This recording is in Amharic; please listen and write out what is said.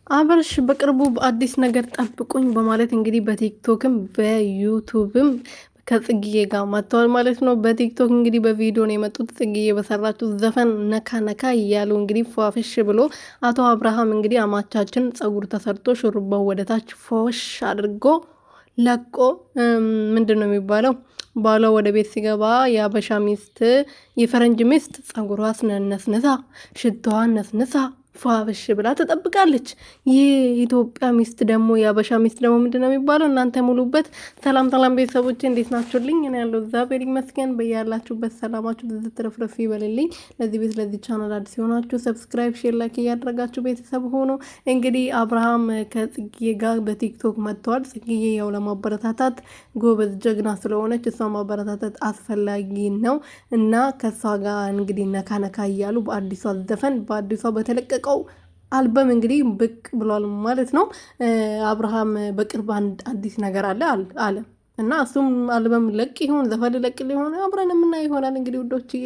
አብርሽ በቅርቡ በአዲስ ነገር ጠብቁኝ በማለት እንግዲህ በቲክቶክም በዩቱብም ከጽጌ ጋር መጥተዋል ማለት ነው። በቲክቶክ እንግዲህ በቪዲዮ ነው የመጡት። ጽጌ በሰራችው ዘፈን ነካ ነካ እያሉ እንግዲህ ፏፍሽ ብሎ አቶ አብርሃም እንግዲህ አማቻችን ጸጉር ተሰርቶ ሹሩባው ወደታች ፎሽ አድርጎ ለቆ ምንድን ነው የሚባለው ባሏ ወደ ቤት ሲገባ የአበሻ ሚስት የፈረንጅ ሚስት ጸጉሯ ነስንሳ ሽቶዋን ነስንሳ ፏብሽ ብላ ትጠብቃለች። ይህ ኢትዮጵያ ሚስት ደግሞ የአበሻ ሚስት ደግሞ ምንድን ነው የሚባለው? እናንተ ሙሉበት። ሰላም ሰላም ቤተሰቦቼ እንዴት ናችሁልኝ? እኔ ያለው እግዚአብሔር ይመስገን። በያላችሁበት ሰላማችሁ ብዙ ትረፍረፍ ይበልልኝ። ለዚህ ቤት ለዚህ ቻናል አዲስ የሆናችሁ ሰብስክራይብ፣ ሼር፣ ላይክ እያደረጋችሁ ቤተሰብ ሆኖ እንግዲህ አብርሃም ከጽጌ ጋር በቲክቶክ መጥተዋል። ጽጌ ያው ለማበረታታት ጎበዝ ጀግና ስለሆነች እሷ ማበረታታት አስፈላጊ ነው እና ከሷ ጋር እንግዲህ ነካ ነካ እያሉ በአዲሷ ዘፈን በአዲሷ በተለቀቀው አልበም እንግዲህ ብቅ ብሏል ማለት ነው። አብርሃም በቅርብ አንድ አዲስ ነገር አለ እና እሱም አልበም ለቅ ይሆን ዘፈን ለቅ ሊሆን አብረን የምናየው ይሆናል እንግዲህ ውዶችዬ።